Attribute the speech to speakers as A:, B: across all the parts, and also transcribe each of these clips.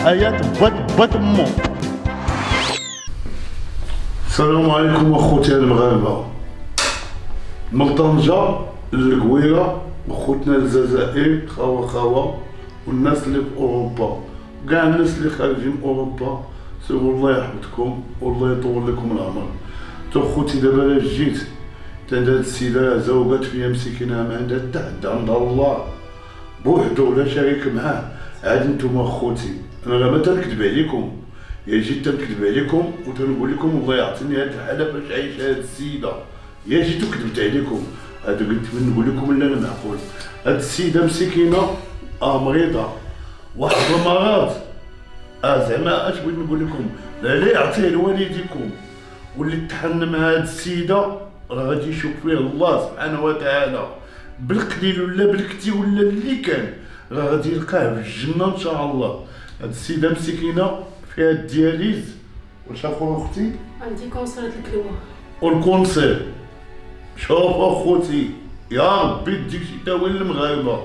A: حياة بط امو. السلام عليكم اخوتي المغاربه من طنجه للقويره وخوتنا الجزائر خوا والناس اللي في اوروبا كاع الناس اللي خارجين اوروبا سيروا الله يحفظكم والله يطول لكم العمر. تو خوتي دابا الا جيت تاع هاد السيده زوجات فيها مسكينه ما عندها حتى حد عندها الله بوحدو ولا شريك معاه. عاد نتوما خوتي انا راه ما تنكذب عليكم، يا جيت تنكذب عليكم وتنقول لكم الله يعطيني هاد الحاله باش عايشه هاد السيده، يا جيت وكذبت عليكم. هاد قلت نقول لكم لا انا معقول هاد السيده مسكينه مريضه واحد المرض زعما اش بغيت نقول لكم لا يعطيه لوالديكم واللي تحن مع هاد السيده راه غادي يشوف فيه الله سبحانه وتعالى بالقليل ولا بالكثير ولا اللي كان راه غادي يلقاه في الجنه ان شاء الله. هاد السيده مسكينه فيها الدياليز واش اخو اختي
B: عندي كونسير الكلوه
A: والكونسير. شوف اخوتي يا ربي تديك شي دواء للمغاربه،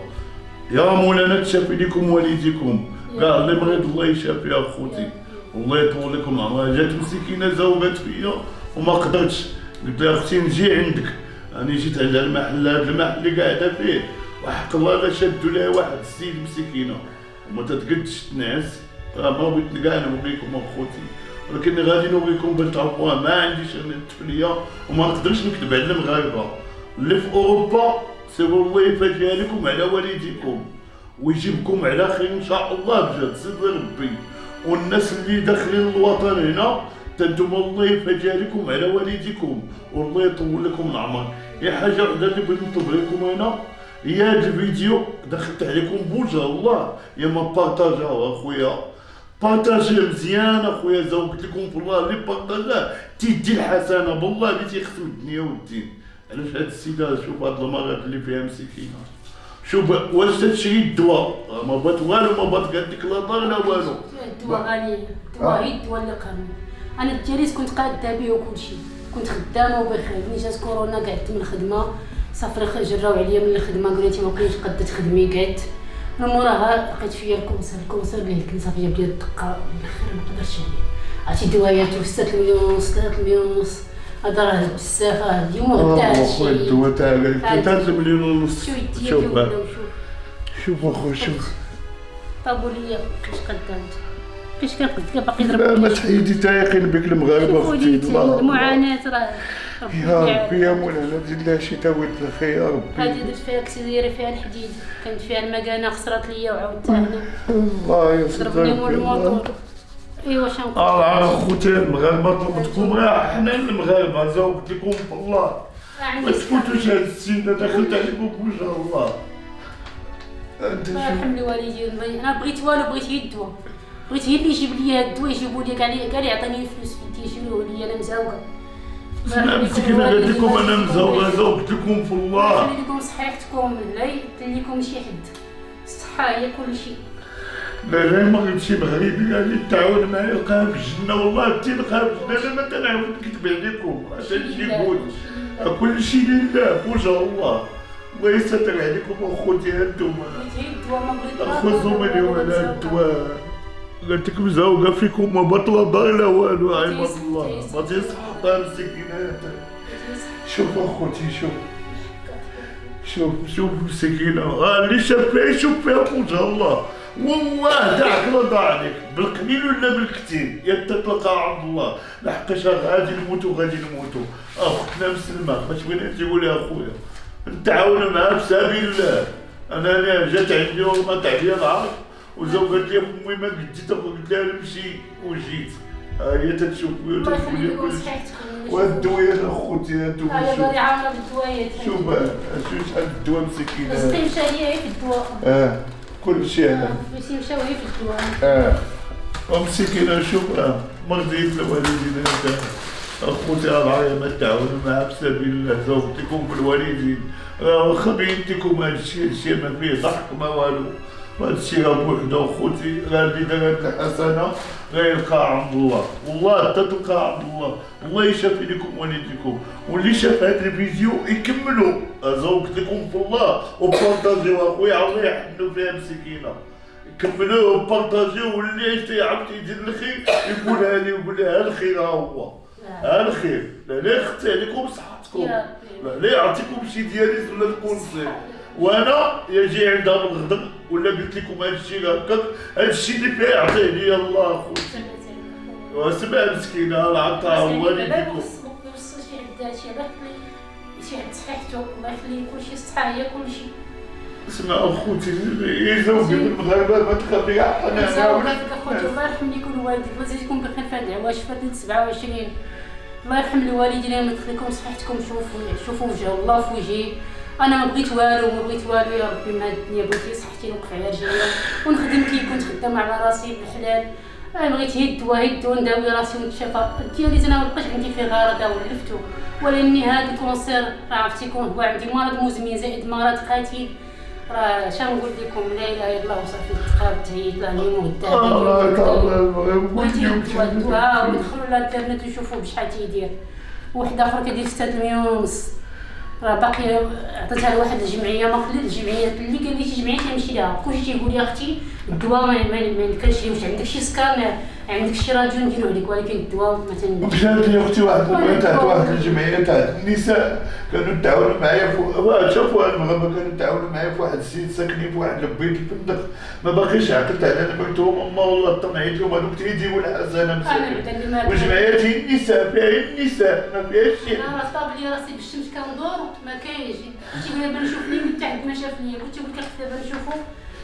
A: يا مولانا تشافي لكم والديكم كاع اللي مريض الله يشافي يا اخوتي والله يطول لكم العمر. جات مسكينه زوجات فيا وما قدرتش، قلت لها اختي نجي عندك، راني جيت على المحل هذا المحل اللي قاعده فيه وحق الله غير شادوا لها واحد السيد مسكينه وما تتقدش تنعس. راه ما بغيت كاع نوريكم اخوتي ولكن غادي نوريكم باش تعرفوها. ما عنديش انا التفليه وما نقدرش نكذب على المغاربه اللي في اوروبا. سيروا الله يفاجئ لكم على والديكم ويجيبكم على خير ان شاء الله بجد سيدي ربي. والناس اللي داخلين الوطن هنا تنتوما الله يفاجئ لكم على والديكم والله يطول لكم العمر. هي حاجه وحده اللي بغيت نطلب لكم هنا هي هذا الفيديو دخلت عليكم بوجه الله يا ما بارطاجاو اخويا، بارطاجيه مزيان اخويا زوجت لكم في الله اللي بارطاجاه تيدي الحسنه بالله اللي تيخدم الدنيا والدين. علاش هاد السيده شوف هاد المرض اللي فيها مسكينه شوف واش تشري الدواء ما بات والو ما بات قال لك لا دار لا والو.
B: الدواء غالي، الدواء هي الدواء اللي قانون. انا الدياليز كنت قاده به وكلشي، كنت خدامه وبخير. ملي جات كورونا قعدت من الخدمه صافي جراو عليا من الخدمه قالوا لي ما بقيتش قادة تخدمي قعدت. من موراها لقيت فيا الكونسير اللي كنت صافي بديت الدقه بالاخر ما قدرتش عليه. عرفتي دوايات و 6 مليون 3 مليون هذا راه بزاف. اليوم غدا هادشي
A: الدواء تاع 3 مليون ونص. شوف اخو شوف
B: طابوا ليا بقيتش قادة كيفاش كنقد باقي
A: لا
B: يضرب.
A: ما تحيدي تايقين بك المغاربه اختي
B: المعاناه راه
A: يا ربي يا مولانا دير لها شي تاويل الخير يا ربي.
B: هادي درت فيها كسيديري فيها الحديد كانت فيها المكانه خسرات ليا وعاودتها هنا
A: الله يسلمك
B: ضربني مول الموطور. ايوا شنقول
A: اخوتي المغاربه طلبتكم راه حنا المغاربه زوجت لكم في الله ما تفوتوش هاد السيده دخلت عليكم بوجه الله. انت
B: الله يرحم لي والدي. انا بغيت والو بغيت هي الدواء، بغيت هي اللي يجيب لي هاد الدواء يجيبوا لي كاع اللي يعطيني الفلوس في يدي يشريوه لي انا مزوقه.
A: انا مسكينه قالت لكم انا مزوقه زوجت لكم في الله.
B: خلي لكم صحيحتكم لا يدير لكم شي حد. الصحه هي كل شيء.
A: لا ما غير شي مغربي اللي تعاون معايا لقاها في الجنه والله انت لقاها في الجنه. انا ما تنعاود نكذب عليكم عشان شي يقول كل شيء لله بوجه الله. الله يستر عليكم اخوتي هانتوما خذوا مني ولا الدواء. قلت لكم زوجه فيكم ما بطله دار لا والو عباد الله ما تصحى مسكينات. شوف اخوتي شوف مسكينه اللي شاف فيها يشوف فيها بوجه الله والله داعك لا ضاع عليك بالقليل ولا بالكثير يا تتلقى عند الله لحقاش غادي نموتوا اختنا مسلمه باش بغينا تقولي اخويا نتعاون معها في سبيل الله. انا جات عندي ورمات عليا العرض وزوجت لي امي ما قديت قلت لها نمشي وجيت. هي تتشوف
B: الله يخلي لكم صحيحتكم.
A: وهاد الدوايات اخوتي هانتوما
B: هاي باغي عامله بالدوايات.
A: شوف شحال الدواء مسكينه.
B: فلوسي مشى هي في الدواء.
A: كل شيء انا
B: فلوسي مشاو هي في الدواء.
A: ومسكينه شوف مرضيت الوالدين اخوتي العايه ما تعاونوا معها في سبيل الله. زوجتكم في الوالدين خبيتكم هادشي ما فيه ضحك ما والو. هادشي راه بوحدو اخوتي راه اللي دار هاد الحسنه غيلقى عند الله والله تتلقى عند الله. الله يشافي لكم والديكم واللي شاف هاد الفيديو يكملوا زوجتكم في الله وبارطاجيو اخويا الله يحنوا فيها مسكينه. كملوه وبارطاجيوه واللي عشت يعرف يدير الخير يقولها لي ويقول لها الخير ها هو ها الخير لا يخطي عليكم صحتكم لا يعطيكم شي دياليز ولا الكونسير وانا يجي عندها من الغدر ولا قلت لكم هذا الشيء هكاك هذا الشيء اللي فيه يعطيه لي الله خوتي وسمع مسكينه العطاء هو اللي يديكم
B: شي عدات شي عد صحيحته الله يخلي كلشي صحه هي كلشي
A: اسمع اخوتي يزوجي بالمغاربه ما تخلي حنا
B: اخوتي الله يرحم ليكم الوالدين الله يجزيكم بخير في هاد العواش فاتت 27 الله يرحم الوالدين ما تخليكم صحتكم شوفوا وجه الله في وجهي انا ما بغيت والو يا ربي ما الدنيا بغيتي صحتي نوقف على رجليا ونخدم كي كنت خدامه على راسي بالحلال بغيت هي الدواء نداوي راسي ونتشافى ديالي انا ما بقاش عندي فيه غرض ولفتو ولاني هذا الكونسير راه عرفتيكم هو عندي مرض مزمن زائد مرض قاتل راه شنو نقول لكم لا اله الا الله وصافي تقاب تعيط لا نيمو الدواء وندخلوا للانترنت ونشوفوا بشحال تيدير واحد اخر كيدير 6 مليون ونص راه باقي عطيتها لواحد الجمعيه ما خليت الجمعيات اللي قال لي شي جمعيه تمشي لها كلشي تيقول لي اختي الدواء ما كنشريوش عندك شي سكانر عندك شي راديو نديرو عليك ولكن الدواء ما تنديرش.
A: مشات لي اختي واحد الجمعيه تاع النساء كانوا يتعاونوا معايا شافوا المغاربه كانوا يتعاونوا معايا في واحد السيد ساكنين في واحد البيت الفندق ما باقيش عقلت على انا قلت لهم اما والله طمعيت لهم هذوك تيجيو الحزانه مساكين وجمعيات النساء فيها النساء ما فيهاش شي.
B: انا صاب لي راسي بالشمس كندور ما كاينش تيقول لي بنشوف لي من تحت ما شاف ليا قلت له كيف دابا نشوفو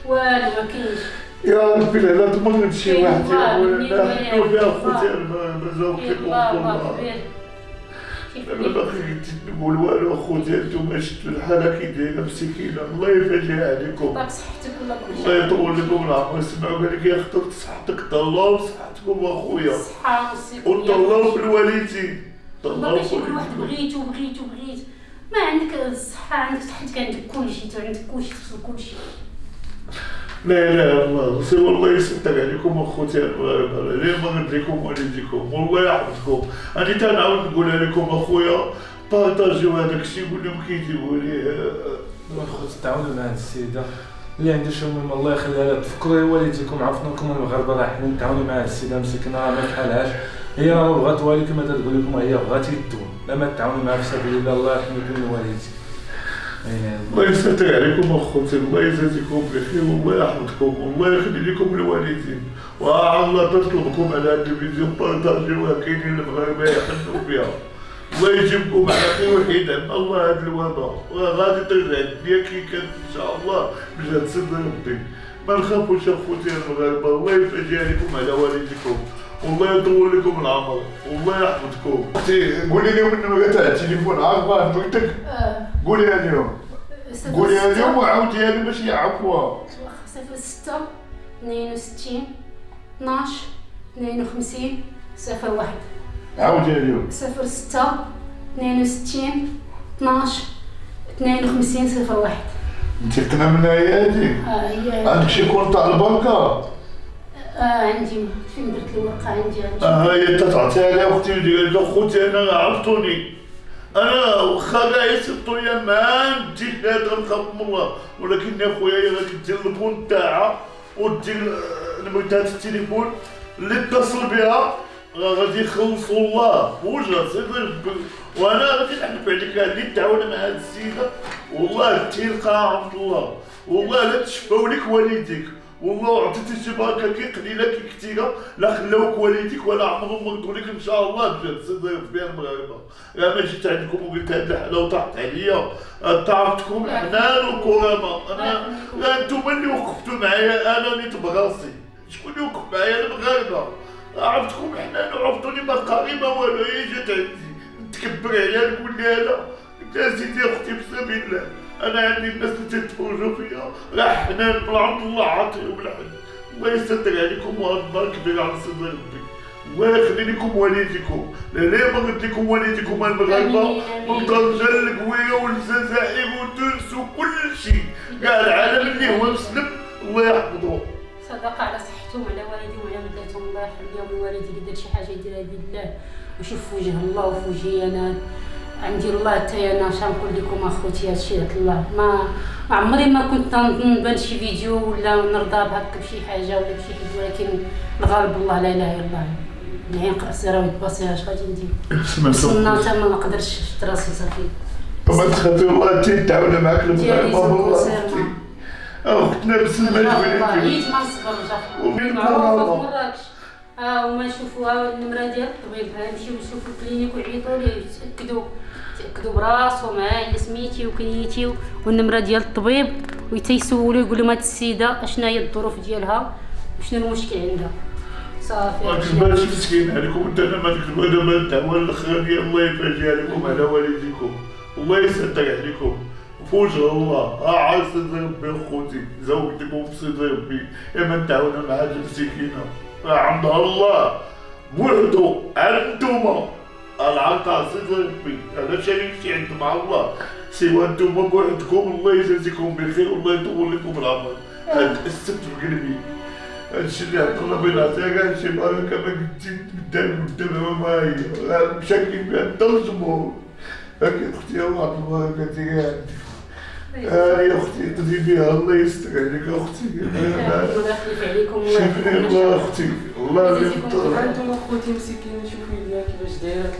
B: والو ما كاينش.
A: يا ربي لا تمرض شي واحد يقول نحن فيها خوتي مازال فيكم والله انا باقي نقول والو اخوتي انتم شفتوا الحاله كي دايره مسكينه الله يفرجها عليكم
B: الله بصحتك
A: الله يطول لكم العمر اسمعوا قال لك يا خطرت صحتك طلعوا وصحتكم اخويا
B: الصحه والسيكون
A: وطلعوا في الوالدين
B: طلعوا في الوالدين بغيت ما عندك الصحه عندك صحتك عندك كلشي عندك كلشي تفصل كلشي
A: لا اله الا الله سوى الله يصدق عليكم اخوتي المغاربه ليه ما غنت لكم والديكم والله يحفظكم انا تنعاود نقولها لكم اخويا بارطاجيو هذاك الشيء قول لهم كيجيبوا لي
C: الله خص تعاونوا مع هاد السيده اللي عندها شي مهم الله يخليها لها تفكروا والديكم عرفناكم المغاربه راه حنا نتعاونوا مع هاد السيده مسكينه راه ما بحالهاش هي راه ما بغات والو كما تقول لكم هي بغات يدوم لا ما تعاونوا معها في سبيل الله الله يرحم لكم الوالدين.
A: الله يستر عليكم اخوتي الله يجازيكم بخير والله يحفظكم والله يخلي لكم الوالدين الله تطلبكم على هذا الفيديو بارطاجيوها كاينين المغاربه يحنوا فيها الله يجيبكم على خير وحيدا الله هذا الوباء وغادي ترجع الدنيا كي كانت ان شاء الله بجد صدر ربي ما نخافوش اخوتي المغاربه الله يفرج عليكم على والديكم والله يطول لكم العمر والله يحفظكم. اختي قولي لهم انه تاع التليفون عارفه بنتك قوليها لهم وعاوديها لهم باش يعرفوها
B: 06 62 12 52 01
A: عاوديها لهم
B: 06 62 12 52 01
A: انتقنا منها هي هادي عندك شي كونط على البنكه
B: عندي فين درت الورقه عندي
A: هي تعطيها لي اختي ودير لها خوتي انا عرفتوني انا واخا كاع يسبطوا ليا ما نديش نهضر نخاف من الله ولكن يا خويا غادي دير البون تاعها ودير نمرة تاع التليفون اللي اتصل بها غادي يخلصوا الله بوجه سيدي ربي وانا غادي نحلف عليك هادي تعاون مع هاد السيده والله تلقى عبد الله والله لا تشفاو لك والديك والله عطيتي شي بركه كي قليله كي كثيره لا خلاوك والديك ولا عمرهم مردوا لك ان شاء الله بجد سيدي ربي المغاربه يا ما جيت عندكم وقلت هاد الحاله وطاحت عليا طاحتكم حنان وكرامه انا انتم اللي وقفتوا معايا انا نيت براسي شكون اللي وقف معايا المغاربه عرفتكم حنان وعرفتوني ما قريبه والو هي جات عندي نتكبر عليها نقول لها لا انت سيدي اختي في سبيل الله انا عندي الناس اللي تتفرجوا فيا راه حنان بالعبد الله عاطيهم الحن الله يستر عليكم وهاد البرك كبير على صدر ربي الله يخلي لكم والديكم لا ما قلت لكم والديكم المغاربه والدرجه القويه والجزائر وتونس وكل شيء كاع العالم اللي هو مسلم الله يحفظه
B: صدقه على صحتهم على والديهم وعلى ولادهم الله يرحم لهم الوالدين اللي دار شي حاجه يديرها بالله وشوف في وجه الله وفي وجهي انا عندي الله حتى انا اش نقول لكم اخوتي هادشي الله ما عمري ما كنت نبان شي فيديو ولا نرضى بهكا بشي حاجه ولا بشي حد، ولكن الغالب الله لا اله الا الله. العين قاصره ويتباصيها اش غادي ندير؟ وصلنا حتى ما نقدرش شفت راسي صافي.
A: ما تخافي والله انت تعاون معاك المغاربه والله اختي. اختنا بس ما
B: والله
A: جبنيش.
B: عييت ما نصبر جا معروفه في مراكش. وما نشوفوها النمره ديال الطبيب، نمشيو نشوفو الكلينيك ويعيطوا لي يتاكدوا براسهم هي سميتي وكنيتي والنمره ديال الطبيب، ويتيسولوا يقولوا هاد السيده اشنا هي الظروف ديالها وشنو المشكل عندها. صافي
A: ما تكبرش مسكين عليكم انت، انا ما تكتبوا دابا الدعوه الاخرانيه الله يفرجها لكم على والديكم، الله يصدق عليكم في وجه الله. عاد صدر ربي اخوتي، زوجتكم في صدر ربي، اما تعاونوا مع هاد المسكينه عندها الله بوحدو انتوما العطاء صدر ربي. انا شريكتي عند مع الله سوى انتوما بوحدكم، الله يجازيكم بخير والله يطول لكم العمر. هاد السبت في قلبي، هادشي اللي عطانا بيناتنا كاع شي مرة كما قلتي قدام ما هي مشاكل بها حتى الجمهور. هاكي اختي الله الله قالتي كاع يا اختي قضي بها الله يستر عليك اختي.
B: الله يخلف عليكم
A: شكرا الله اختي الله يطول.
D: انتم خوتي مسكينه شوفي ليها كيفاش دايره.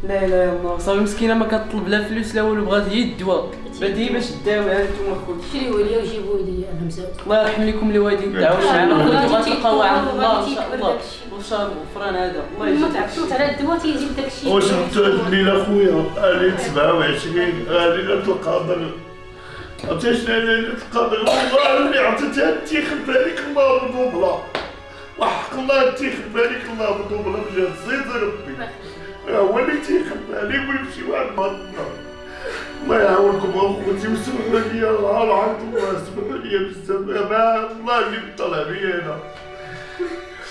D: لا اله الا الله صافي مسكينه ما كطلب لا فلوس لا والو، بغات هي الدواء بدي باش داويها انتم خوتي.
B: شريو لي وجيبوا لي انا مزاد.
D: الله يرحم لكم الوالدين تعاونوا معنا خوتي غتلقاو عند الله ان شاء الله. وشهر غفران هذا الله
B: ما
D: يجزيك.
B: تعبتوش على الدواء تيجيب داكشي.
A: واش انت الليله خويا غادي 27 غادي القدر، عرفتي شنو ليله القدر؟ والله اللي عطيتها تيخلف عليك الله بالضبله، وحق الله تيخلف عليك الله بالضبله بجد صيد ربي. هو اللي تيخلف عليك ويمشي واحد مرة. الله يعاونكم اخوتي وسمحوا لي الله عند الله، سمحوا لي بزاف ما الله اللي مطلع بيا انا.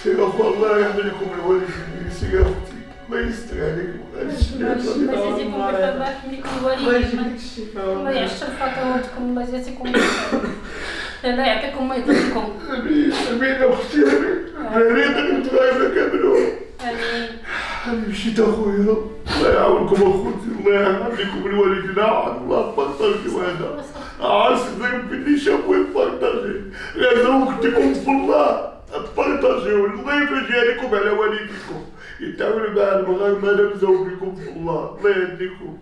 A: سي اخو الله يحمي لكم الوالدين، سي اختي الله يستر عليكم. هادشي اللي
B: الله يجازيكم بخير، الله يحميكم
D: الله
B: الوالدين،
D: يجزيك الشفاء.
B: الله يعشر خطواتكم، الله يجازيكم بخير، الله يعطيكم ما يضركم.
A: امين امين اختي امين. فريق نتغير كاملون.
B: امين.
A: مشيت اخويا الله يعاونكم اخوتي، الله يحميكم الوالدين. الله بارطاجي هذا عاش ذنب اللي شافوا يبارطاجي، يا زوجتكم في الله بارطاجيو، الله يفرجها لكم على والديكم، يتعاونوا مع المغاربه انا بزوجكم في الله، الله يهديكم.